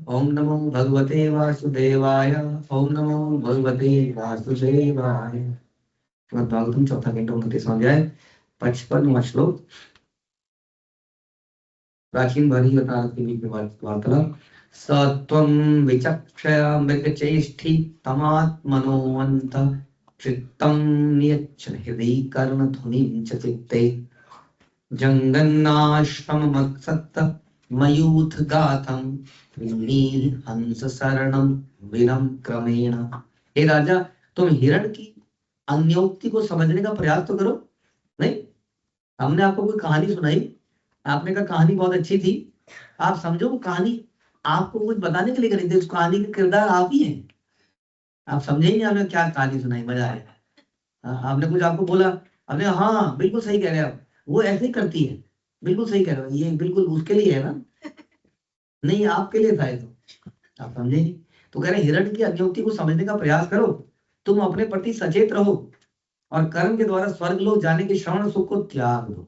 ओम नमो भगवते वासुदेवाय। ओम नमो भगवते वासुदेवाय। श्रीमद् भागवतम चौथा कैंटो 29वां अध्याय 55वां श्लोक। प्राचीन भारतीय नारद के बीच में वार्तालाप। सत्वं विचक्षय मृगचेष्टि तमात्मनोऽन्त चित्तं नियच्छ हृदि कर्णध्वनिं च चित्ते जंगन्नाश्रममत्सत्त मयूथ गाथम त्रीणि हंस शरणम विनम क्रमेण। हे राजा, तुम हिरण की अन्योक्ति को समझने का प्रयास तो करो। नहीं, हमने आपको कोई कहानी सुनाई, आपने कहा कहानी बहुत अच्छी थी, आप समझो वो कहानी आपको कुछ बताने के लिए करी थी, उस कहानी के किरदार आप ही हैं। आप समझे ही नहीं आपने क्या कहानी सुनाई, मजा आया। आपने कुछ आपको बोला, आपने हाँ बिल्कुल सही कह रहे हैं आप, वो ऐसे ही करती है, बिल्कुल सही कह रहे हो, ये बिल्कुल उसके लिए है ना, नहीं आपके लिए था ये, तो आप समझे नहीं। तो कह रहे हिरण की अन्योक्ति को समझने का प्रयास करो, तुम अपने प्रति सचेत रहो और कर्म के द्वारा स्वर्ग लोक जाने के श्रवण सुख को त्याग दो।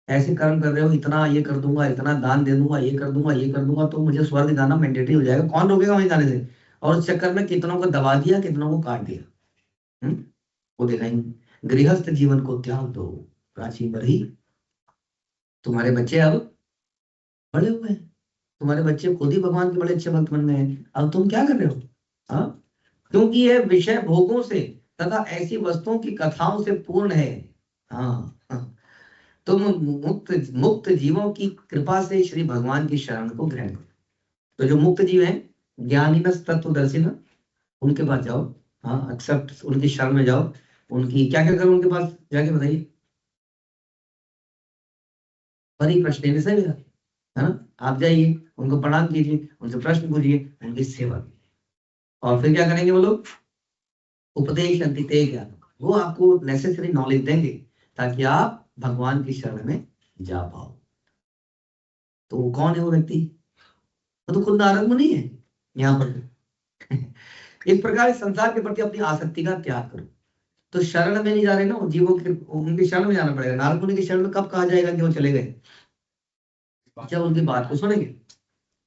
ऐसे कर्म कर रहे हो, इतना ये कर दूंगा, इतना दान दे दूंगा, ये कर दूंगा, ये कर दूंगा, तो मुझे स्वर्ग जाना मैंडेटरी हो जाएगा, कौन रोकेगा वहीं जाने से। और उस चक्कर में कितनों को दबा दिया, कितनों को काट दिया। वो दिखाएंगे गृहस्थ जीवन को त्याग दो। प्राचीन बरही, तुम्हारे बच्चे अब बड़े हुए हैं, तुम्हारे बच्चे खुद ही भगवान के बड़े अच्छे भक्त बन गए हैं, अब तुम क्या कर रहे हो? हाँ, क्योंकि यह विषय भोगों से तथा ऐसी वस्तुओं की कथाओं से पूर्ण है। हाँ, हाँ। तुम मुक्त मुक्त जीवों की कृपा से श्री भगवान की शरण को ग्रहण करो। तो जो मुक्त जीव हैं, ज्ञानी तत्वदर्शी न, उनके पास जाओ। हाँ, एक्सेप्ट, उनकी शरण में जाओ। उनकी क्या क्या करो, उनके पास जाके बताइए। परी प्रश्न विषय है ना, आप जाइए, उनको प्रणाम कीजिए, उनसे प्रश्न पूछिए, उनकी सेवा कीजिए। और फिर क्या करेंगे वो लोग? उपदेश अंतिते ज्ञान, वो आपको नेसेसरी नॉलेज देंगे ताकि आप भगवान की शरण में जा पाओ। तो वो कौन है वो व्यक्ति? वो तो खुद नारद मुनि है यहाँ पर। इस प्रकार इस संसार के प्रति अपनी आसक्ति का त्याग करो। तो शरण में नहीं जा रहे ना, जीवों के उनकी शरण में जाना पड़ेगा। नारद मुनि की शरण में कब कहा जाएगा कि वो चले गए? जब उनकी बात को सुनेंगे।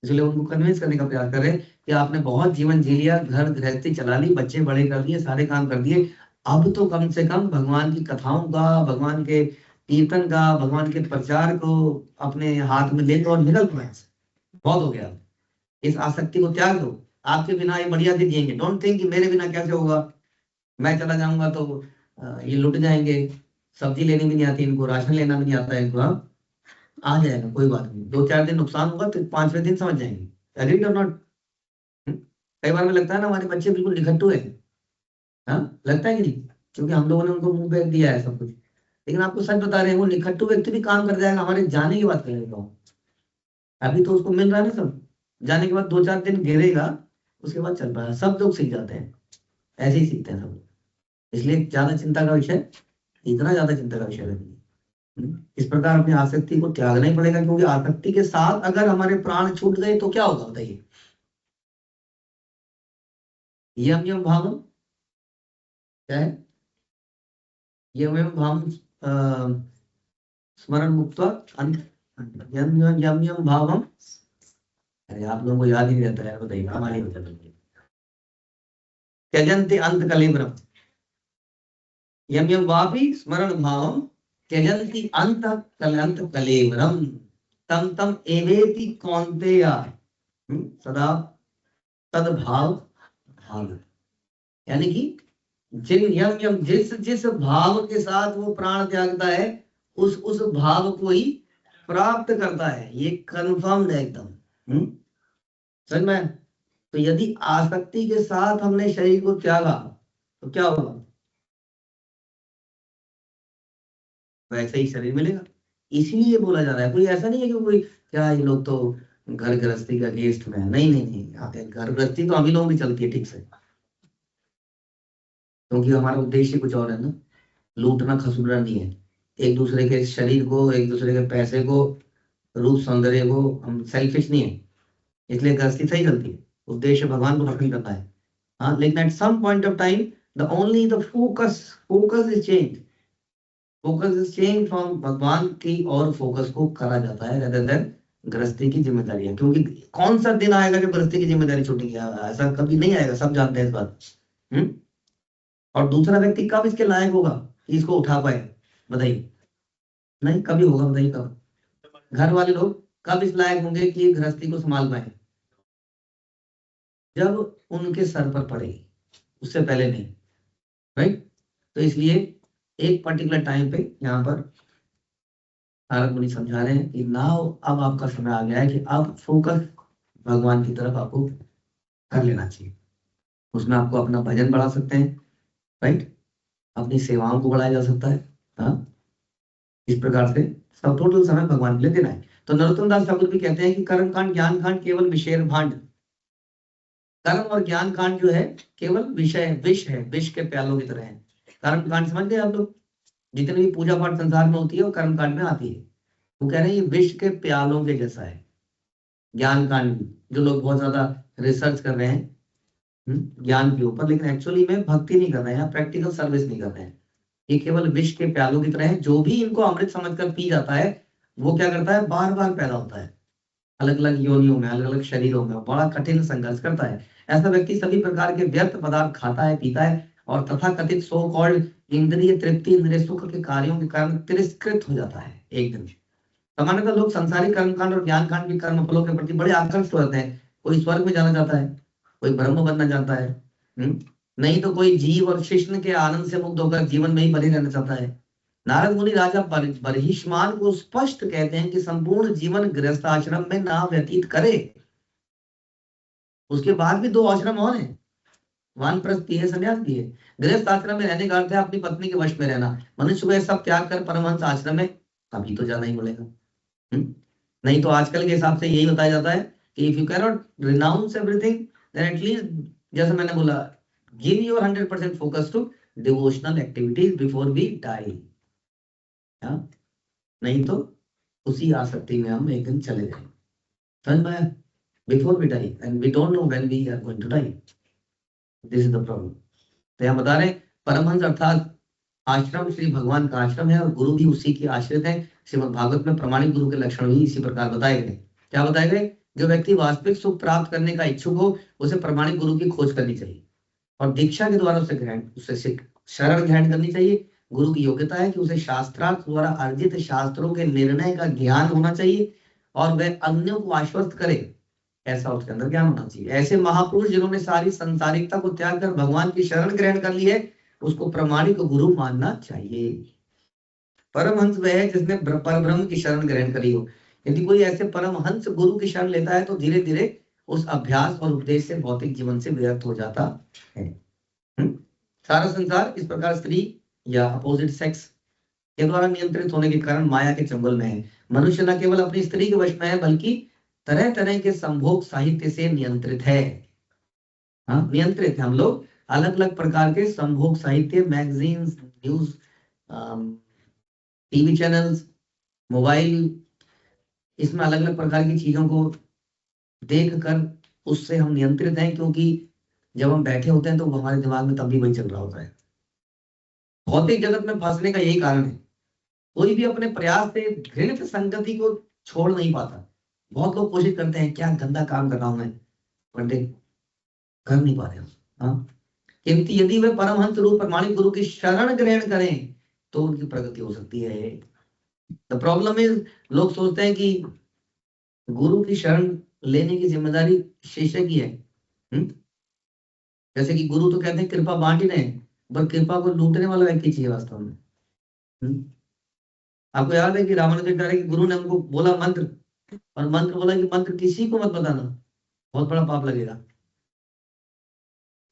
इसलिए उनको कन्विंस करने का प्रयास करें कि आपने बहुत जीवन जी लिया, घर गृहस्थी चला ली, बच्चे बड़े कर दिए, सारे काम कर दिए, अब तो कम से कम भगवान की कथाओं का, भगवान के कीर्तन का, भगवान के प्रचार को अपने हाथ में लेकर और निकल पड़े। बहुत हो गया, इस आसक्ति को त्याग दो। आपके बिना ये बढ़िया दिन जिएंगे। डोंट थिंक कि मेरे बिना कैसे होगा, मैं चला जाऊंगा तो ये लुट जाएंगे, सब्जी लेनी भी नहीं आती इनको, राशन लेना भी नहीं आता है इनको। हाँ, आ जाएगा, कोई बात नहीं, 2-4 दिन नुकसान होगा तो 5वें दिन समझ जाएंगे। एग्रीड और नॉट? कई बार में लगता है ना हमारे बच्चे बिल्कुल निखट्टू है। हाँ, लगता है कि नहीं? क्योंकि हम लोगों ने उनको मुंह पे दिया है सब कुछ। लेकिन आपको सच बता रहे हैं, वो निखट्टू व्यक्ति भी काम कर जाएगा हमारे जाने की बात करेगा। अभी तो उसको मिल रहा है ना सब, जाने के बाद 2-4 दिन गिरेगा, उसके बाद चल रहा है। सब लोग सीख जाते हैं, ऐसे ही सीखते हैं सब लोग। इसलिए ज्यादा चिंता का विषय, इतना ज्यादा चिंता का विषय नहीं। इस प्रकार अपनी आसक्ति को त्यागना ही पड़ेगा, क्योंकि आसक्ति के साथ अगर हमारे प्राण छूट गए तो क्या होगा बताइए? यम यम भावम, क्या है? यम यम भावम स्मरण मुक्त यम यम यम यम भावम। अरे आप लोगों को याद ही नहीं रहता है, बताइए हमारी हो जाता है। त्यजन्ते अंत कलेवरम, यम यम वापि स्मरण भावम त्यजन्ति अंत कलेवरम तम तम एवेति कौन्तेय सदा तद्भाव भाव। यानी कि जिन यम यम जिस जिस भाव के साथ वो प्राण त्यागता है, उस भाव को ही प्राप्त करता है। ये कन्फर्म्ड है एकदम। समझ में? तो यदि आसक्ति के साथ हमने शरीर को त्यागा तो क्या होगा? वैसे ही शरीर मिलेगा। इसीलिए बोला जा रहा है, कोई ऐसा नहीं है कि कोई क्या ये लोग तो घर गृहस्थी का गेस्ट में है। नहीं नहीं नहीं, यहाँ पे घर गृहस्थी तो हम ही लोगों की चलती है ठीक से, क्योंकि हमारा उद्देश्य कुछ और है ना, लूटना खसुटना नहीं है। एक दूसरे के शरीर को, एक दूसरे के पैसे को, रूप सौंदर्य को, हम सेल्फिश नहीं है, इसलिए गृहस्थी सही चलती है। उद्देश्य भगवान को दर्शन करना है। हाँ, लेकिन at some point of time the only the focus is change. Focus is change from भगवान की और फोकस को करा जाता है, रेदर देन गृहस्थी की जिम्मेदारी है, क्योंकि कौन सा दिन आएगा जब गृहस्थी की जिम्मेदारी छूटेगी? ऐसा कभी नहीं आएगा, सब जानते हैं इस बात। और दूसरा व्यक्ति कब इसके लायक होगा कि इसको उठा पाए? बताइए, नहीं कभी होगा, बताइए कब? घर वाले लोग कब इस लायक होंगे कि गृहस्थी को संभाल पाए? जब उनके सर पर पड़ेगी, उससे पहले नहीं। राइट? तो इसलिए एक पर्टिकुलर टाइम पे यहाँ पर नारद मुनि समझा रहे हैं कि नाउ अब आपका समय आ गया है कि अब फोकस भगवान की तरफ आपको कर लेना चाहिए। उसमें आपको अपना भजन बढ़ा सकते हैं, राइट? अपनी सेवाओं को बढ़ाया जा सकता है। हाँ, इस प्रकार से सब टोटल समय भगवान के लिए देना है। तो नरोत्तम दास ठाकुर भी कहते हैं कि कर्म कांड ज्ञान कांड केवल विषय भांड। कर्म और ज्ञान कांड जो है केवल विषय विष है, विष के प्यालों की तरह है। कर्म कांड समझ गए आप लोग? जितनी भी पूजा पाठ संसार में होती है वो कर्म कांड में आती है। वो कह रहे हैं ये विष के प्यालों के जैसा है। ज्ञान कांड भी, जो लोग बहुत ज्यादा रिसर्च कर रहे हैं ज्ञान के ऊपर, लेकिन एक्चुअली में भक्ति नहीं कर रहे हैं, प्रैक्टिकल सर्विस नहीं कर रहे हैं, ये केवल विष के प्यालों की तरह है। जो भी इनको अमृत समझकर पी जाता है वो क्या करता है? बार बार पैदा होता है, अलग अलग योनियों में, अलग अलग शरीरों में, बड़ा कठिन संघर्ष करता है। ऐसा व्यक्ति सभी प्रकार के व्यर्थ पदार्थ खाता है, पीता है, और तथा कथित सो कॉल्ड इंद्रिय तृप्ति, इंद्रिय सुख के कार्यों के कारण तिरस्कृत हो जाता है एक दिन। सामान्यतः लोग संसारिक कर्मकांड और ज्ञान कांड के कर्म फलों के प्रति बड़े आकर्षित हो जाते हैं। कोई स्वर्ग में जाना चाहता है, कोई ब्रह्म बनना चाहता है, नहीं तो कोई जीव और कृष्ण के आनंद से मुक्त होकर जीवन में ही बने रहना चाहता है। नारद मुनि राजा बर्हिष्मान को स्पष्ट कहते हैं कि संपूर्ण जीवन गृहस्थ आश्रम में ना व्यतीत करे। उसके बाद भी दो आश्रम और हैं, वानप्रस्थ भी है, संन्यास भी है। गृहस्थ आश्रम में रहने का अर्थ है अपनी पत्नी के वश में रहना। मनुष्य को सब त्याग कर परमहंस आश्रम में तभी तो जाना ही बोलेगा। नहीं तो आजकल के हिसाब से यही बताया जाता है कि if you can not renounce everything then at least, जैसे मैंने बोला, give your 100% focus to devotional activities before we die. नहीं तो उसी आसक्ति में हम एक दिन चले जाएंगे। समझ में आया? Before we die, and we don't know when we are going to die. This is the problem. तो यहाँ बता रहे परमहंस अर्थात आश्रम श्री भगवान का आश्रम है, और गुरु भी उसी की आश्रित है। श्रीमद् भागवत में प्रमाणिक गुरु के लक्षण भी इसी प्रकार बताए गए। क्या बताए गए? जो व्यक्ति वास्तविक सुख प्राप्त करने का इच्छुक हो उसे प्रमाणिक गुरु की खोज करनी चाहिए, और दीक्षा के द्वारा उसे शरण ग्रहण करनी चाहिए। गुरु की योग्यता है कि उसे शास्त्रार्थ द्वारा अर्जित शास्त्रों के निर्णय का ज्ञान होना चाहिए, और वह अन्यों को आश्वस्त करे, ऐसा उसके अंदर ज्ञान होना चाहिए। ऐसे महापुरुष जिन्होंने सारी संसारिकता को त्याग कर भगवान की शरण ग्रहण कर ली है, उसको प्रमाणिक गुरु मानना चाहिए। परमहंस वह है जिसने परब्रह्म की शरण ग्रहण करी हो। यदि कोई ऐसे परमहंस गुरु की शरण लेता है तो धीरे धीरे उस अभ्यास और उपदेश से भौतिक जीवन से विरक्त हो जाता है। सारा संसार इस प्रकार स्त्री या अपोजिट सेक्स के द्वारा नियंत्रित होने के कारण माया के चंगुल में है। मनुष्य न केवल अपनी स्त्री के वश में है, बल्कि तरह तरह के संभोग साहित्य से नियंत्रित है। नियंत्रित है हम लोग, अलग अलग प्रकार के संभोग साहित्य, magazines, news, TV channels, mobile, इसमें अलग अलग प्रकार की चीजों को देखकर उससे हम नियंत्रित हैं, क्योंकि जब हम बैठे होते हैं तो हमारे दिमाग में तब भी वही चल रहा होता है। भौतिक जगत में फंसने का यही कारण है। कोई भी अपने प्रयास से घृणित संगति को छोड़ नहीं पाता। बहुत लोग कोशिश करते हैं, क्या गंदा काम कर रहा हूं मैं, बट कर नहीं पा रहे। किंतु यदि वे परमहंस रूप प्रमाणिक गुरु की शरण ग्रहण करें तो उनकी प्रगति हो सकती है। द प्रॉब्लम इज, लोग सोचते हैं कि गुरु की शरण लेने की जिम्मेदारी शिष्य की है। जैसे कि गुरु तो कहते हैं कृपा बांट ही रहे, पर कृपा को लूटने वाला व्यक्ति चाहिए वास्तव में। आपको याद है कि रामानुजाचार्य के गुरु ने हमको बोला मंत्र, और मंत्र बोला कि मंत्र किसी को मत बताना, बहुत बड़ा पाप लगेगा।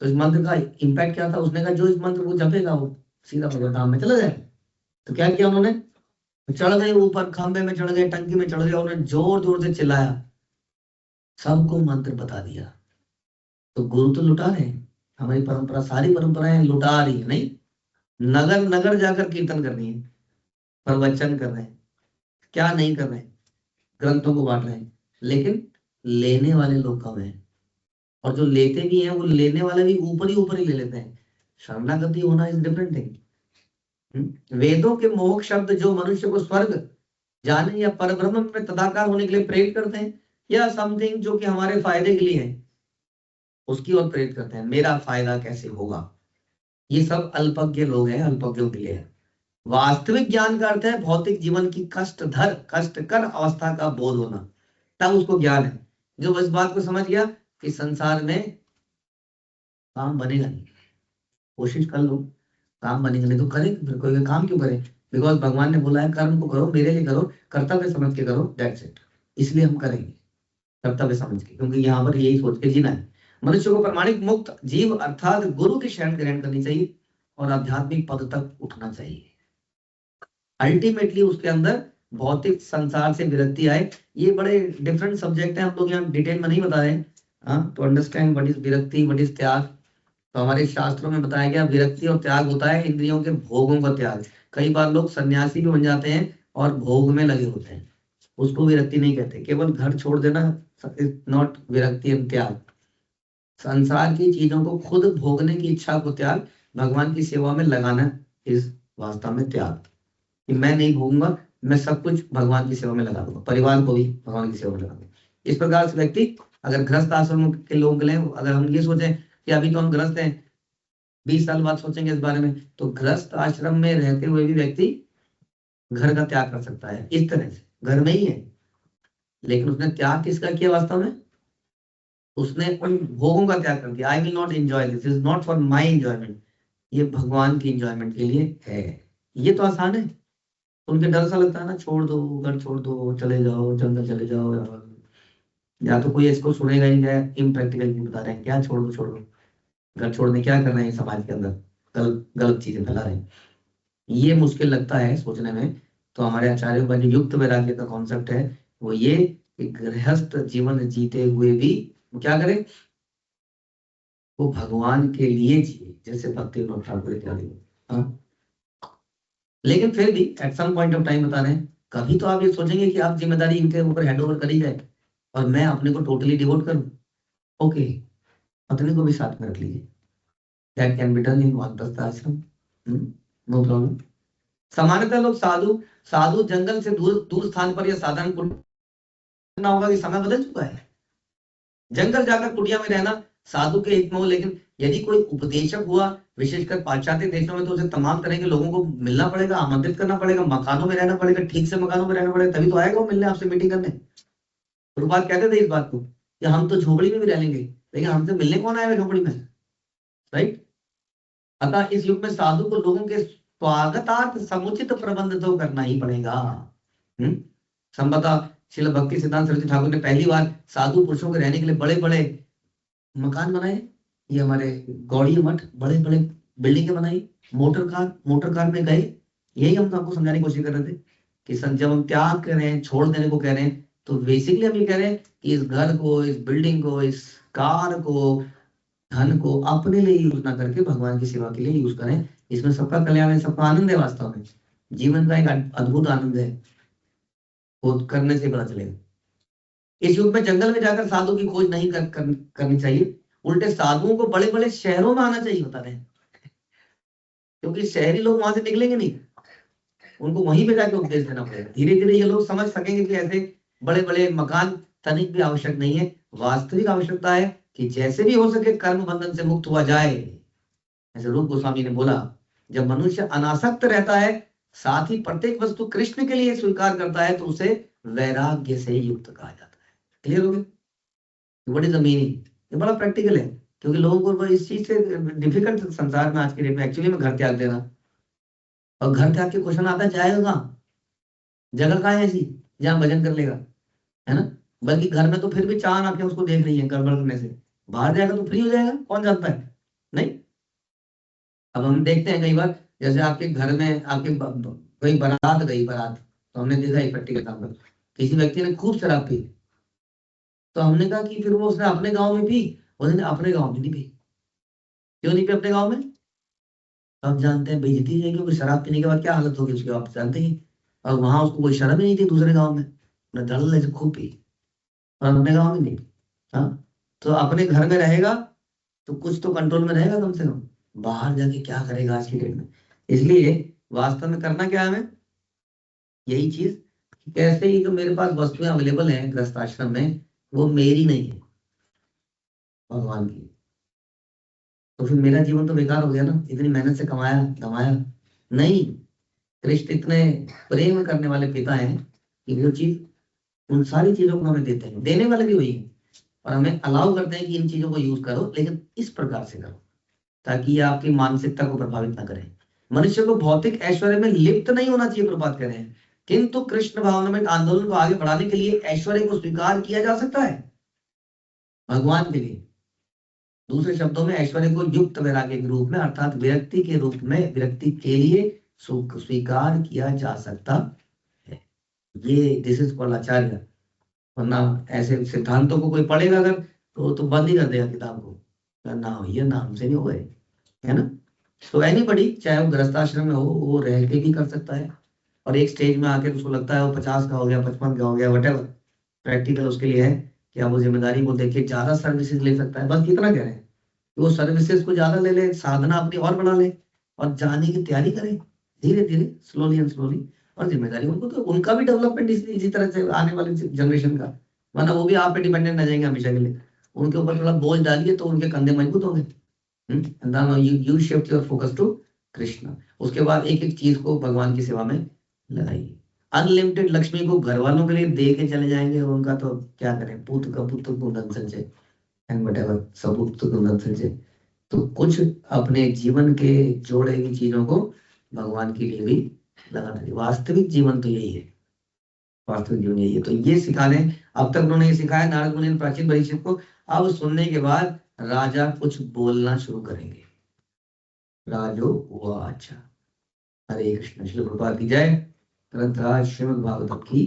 तो इस मंत्र का इम्पैक्ट क्या था? उसने कहा जो इस मंत्र को जपेगा वो सीधा भगवत धाम में चला जाए। तो क्या किया उन्होंने? चढ़ गए ऊपर, खंबे में चढ़ गए, टंकी में चढ़ गए, उन्होंने जोर जोर से चिल्लाया, सबको मंत्र बता दिया। तो गुरु तो लुटा रहे हैं, हमारी परंपरा, सारी परंपराएं लुटा रही है। नहीं, नगर नगर जाकर कीर्तन करनी है, प्रवचन कर रहे हैं, क्या नहीं कर रहे हैं, ग्रंथों को बांट रहे हैं, लेकिन लेने वाले लोग कम हैं। और जो लेते भी हैं वो लेने वाले भी ऊपर ही ले लेते हैं। शरणागति होना इज डिफरेंट थिंग। वेदों के मोक्ष शब्द जो मनुष्य को स्वर्ग जाने या परब्रह्म में तदाकार होने के लिए प्रेरित करते हैं, या समथिंग जो कि हमारे फायदे के लिए है उसकी ओर प्रेरित करते हैं, मेरा फायदा कैसे होगा। ये सब अल्पज्ञ लोग हैं, अल्पज्ञों के लिए है। वास्तविक ज्ञान का अर्थ है भौतिक जीवन की कष्टकर अवस्था का बोध होना, तब उसको ज्ञान है। जो इस बात को समझ गया कि संसार में काम बनेगा नहीं, कोशिश कर लो काम बनेगा नहीं तो करें, फिर कोई काम क्यों करें। बिकॉज भगवान ने बोला है कर्म को करो, मेरे लिए करो, कर्तव्य समझ के करो, दैट्स इट। इसलिए हम करेंगे कर्तव्य समझ के, क्योंकि यहाँ पर यही सोच के जीना है। मनुष्य को प्रमाणिक मुक्त जीव अर्थात गुरु की शरण ग्रहण करनी चाहिए और आध्यात्मिक पद तक उठना चाहिए। अल्टीमेटली उसके अंदर भौतिक संसार से विरक्ति आए। ये बड़े डिफरेंट सब्जेक्ट है, हम लोग यहाँ डिटेल में नहीं बता रहे हैं। टू अंडरस्टैंड व्हाट इज विरक्ति, व्हाट इज त्याग, तो हमारे शास्त्रों में बताया गया विरक्ति और त्याग होता है इंद्रियों के भोगों का त्याग। कई बार लोग सन्यासी भी बन जाते हैं और भोग में लगे होते हैं, उसको विरक्ति नहीं कहते। केवल घर छोड़ देना इज नॉट विरक्ति एंड त्याग। संसार की चीजों को खुद भोगने की इच्छा को त्याग, भगवान की सेवा में लगाना इस वास्तव में त्याग, कि मैं नहीं भोगूंगा, मैं सब कुछ भगवान की सेवा में लगा दूंगा, परिवार को भी भगवान की सेवा में लगा दूंगा। इस प्रकार से व्यक्ति अगर गृहस्थ आश्रम के लोग ले, अगर हम ये सोचें कि अभी तो हम गृहस्थ हैं, 20 साल बाद सोचेंगे इस बारे में, तो गृहस्थ आश्रम में रहते हुए भी व्यक्ति घर का त्याग कर सकता है। इस तरह से घर में ही है, लेकिन उसने त्याग किसका किया वास्तव में, उसने उन भोगों का त्याग कर दिया। I will not enjoy this, is not for my enjoyment, ये भगवान की एंजॉयमेंट के लिए है। ये तो आसान है। उनके डर सा लगता है ना, छोड़ दो घर, छोड़ दो, चले जाओ जंगल, चले जाओ, या तो कोई इसको सुनेगा ही क्या, इम्प्रैक्टिकल की बता रहे हैं क्या, छोड़ दो छोड़ दो, घर छोड़ने क्या कर रहे हैं समाज के अंदर, गलत गलत चीजें फैला रहे हैं। ये मुश्किल लगता है सोचने में। तो हमारे आचार्यों का जो युक्त वैराग्य का कॉन्सेप्ट है वो ये कि गृहस्थ जीवन जीते हुए भी वो क्या करें, वो भगवान के लिए जिए, जैसे भक्ति विनोद ठाकुर इत्यादि। हाँ, लेकिन फिर भी at some point of time बता रहे हैं, कभी तो आप ये सोचेंगे कि आप जिम्मेदारी इनके ऊपर हैंड ओवर करी जाए और मैं अपने को टोटली डिवोट करूं। ओके, पत्नी को भी साथ में रख लीजिए, that can be done in वानप्रस्थ आश्रम, नो प्रॉब्लम। सामान्यतः लोग साधु साधु जंगल से दूर दूर स्थान पर या साधारण कुटिया होगा कि समय बदल चुका है। जंगल जाकर कुटिया में रहना साधु के हित में हो, लेकिन यदि कोई उपदेशक हुआ, विशेषकर पाश्चात्य देशों में, तो उसे तमाम तरह के लोगों को मिलना पड़ेगा, आमंत्रित करना पड़ेगा, मकानों में रहना पड़ेगा, ठीक से मकानों में रहना पड़ेगा, तभी तो आएगा वो मिलने आपसे, मीटिंग करने। प्रभुपाद कहते थे इस बात को कि हम तो झोपड़ी में भी रह लेंगे, लेकिन हमसे मिलने कौन आएगा झोपड़ी में, राइट। अतः इस युग में साधु को लोगों के स्वागतार्थ समुचित प्रबंध तो करना ही पड़ेगा। संभवतः श्रील भक्ति सिद्धांत सरस्वती ठाकुर ने पहली बार साधु पुरुषों के रहने के लिए बड़े बड़े मकान बनाए। ये हमारे गौड़ी मठ बड़े बड़े बिल्डिंगें बनाई, मोटर कार में गए। यही हम आपको समझाने की कोशिश कर रहे थे कि जब हम त्याग कर रहे हैं, छोड़ देने को कह रहे हैं, तो बेसिकली हम ये कह रहे हैं कि इस घर को, इस बिल्डिंग को, इस कार को, धन को अपने लिए यूज ना करके भगवान की सेवा के लिए यूज करें। इसमें सबका कल्याण है, सबका आनंद है, वास्तव में जीवन का एक अद्भुत आनंद है, वो करने से पता चलेगा। इस युग में जंगल में जाकर साधु की खोज नहीं करनी चाहिए, उल्टे साधुओं को बड़े बड़े शहरों में आना चाहिए, बता रहे हैं, क्योंकि शहरी लोग वहां से निकलेंगे नहीं, उनको वहीं पे जाके उपदेश देना पड़ेगा। धीरे धीरे ये लोग समझ सकेंगे कि ऐसे बड़े बड़े मकान तनिक भी आवश्यक नहीं है। वास्तविक आवश्यकता है कि जैसे भी हो सके कर्म बंधन से मुक्त हुआ जाए। ऐसे रूप गोस्वामी ने बोला, जब मनुष्य अनासक्त रहता है, साथ ही प्रत्येक वस्तु कृष्ण के लिए स्वीकार करता है, तो उसे वैराग्य से युक्त कहा जाता है। क्लियर हो गया व्हाट इज द मीनिंग। ये बड़ा प्रैक्टिकल है, क्योंकि लोगों को इस चीज से डिफिकल्ट संसार में आज के डेट में एक्चुअली में घर त्याग देना। और घर त्याग के क्वेश्चन आता है, जाएगा कहाँ, जगह कहाँ है ऐसी जहाँ भजन कर लेगा, है ना। बल्कि घर में तो फिर भी चार आंखें उसको देख रही है गड़बड़ करने से, बाहर जाएगा तो फ्री हो जाएगा, कौन जानता है। नहीं, अब हम देखते हैं कई बार, जैसे आपके घर में आपके कोई बारात गई, बारात, तो हमने देखा एक प्रैक्टिकल काम में, किसी व्यक्ति ने खूब शराब पी, तो हमने कहा कि फिर वो उसने अपने गांव में पी, उसने अपने गांव में नहीं पी। क्यों नहीं पी अपने गांव में, आप जानते हैं बेइज्जती है, क्योंकि शराब पीने के बाद क्या हालत होगी उसकी आप जानते ही। और वहां उसको कोई शर्म ही नहीं थी दूसरे गांव में, उसने धड़ल्ले से खूब पी और अपने गांव में नहीं। हाँ, तो अपने घर में रहेगा तो कुछ तो कंट्रोल में रहेगा कम से कम, बाहर जाके क्या करेगा आज की डेट में। इसलिए वास्तव में करना क्या है हमें, यही चीज कि कैसे ही जो मेरे पास वस्तुएं अवेलेबल हैं गृहस्थ आश्रम में वो मेरी नहीं है, भगवान की। तो फिर मेरा जीवन तो बेकार हो गया ना, इतनी मेहनत से कमाया कमाया नहीं। कृष्ण इतने प्रेम करने वाले पिता हैं कि वो चीज, उन सारी चीजों को हमें देते हैं, देने वाले भी वही है, और हमें अलाउ करते हैं कि इन चीजों को यूज करो, लेकिन इस प्रकार से करो ताकि ये आपकी मानसिकता को प्रभावित ना करे। मनुष्य को भौतिक ऐश्वर्य में लिप्त नहीं होना चाहिए, प्रभात कर रहे हैं, किंतु कृष्ण भावना में आंदोलन को आगे बढ़ाने के लिए ऐश्वर्य को स्वीकार किया जा सकता है भगवान के लिए। दूसरे शब्दों में ऐश्वर्य को युक्त वैराग्य के रूप में अर्थात विरक्ति के रूप में, विरक्ति के लिए स्वीकार किया जा सकता है। ये दिस इज कॉल्ड आचार्य। वरना ऐसे सिद्धांतों को कोई पढ़ेगा अगर तो बंद ही कर देगा किताब को, ना ये ना हमसे नहीं होगा, है ना। तो एनीबॉडी चाहे वो गृहस्थाश्रम में हो वो रह के भी कर सकता है, और एक स्टेज में आके उसको लगता है वो 50 का हो गया, 55 का हो गया, वटेवर प्रैक्टिकल उसके लिए है कि अब वो जिम्मेदारी को देख के ज्यादा सर्विसेज ले सकता है। बस कितना कह रहे हैं कि वो सर्विसेज को ज्यादा ले ले, साधना अपनी और बढ़ा ले, और जाने की तैयारी करे धीरे धीरे, स्लोली एंड स्लोली। और जिम्मेदारी उनको, तो उनका भी डेवलपमेंट इसी तरह से आने वाले जनरेशन का, वरना वो भी आप पे डिपेंडेंट रह जाएंगे हमेशा के लिए। उनके ऊपर थोड़ा बोझ डालिए तो उनके कंधे मजबूत होंगे। You shift your focus to Krishna. उसके बाद एक एक चीज को भगवान की सेवा में लगाइए। अनलिमिटेड लक्ष्मी को घर वालों के लिए दे के चले जाएंगे, और उनका तो क्या करें, पुत्र का पुत्र को धन संचय एंड वटेवर, सब पुत्र को धन संचय। तो कुछ अपने जीवन के जोड़े हुई चीजों को भगवान के लिए भी लगाना चाहिए। वास्तविक जीवन तो यही है, वास्तविक जीवन यही है। तो ये सिखा रहे, अब तक उन्होंने ये सिखाया नारद मुनि ने प्राचीन परीक्षित को। अब सुनने के बाद राजा कुछ बोलना शुरू करेंगे। राजो वाचा। हरे कृष्ण। श्रील प्रभुपाद की जय। ग्रंथराज श्रीमद् भागवत की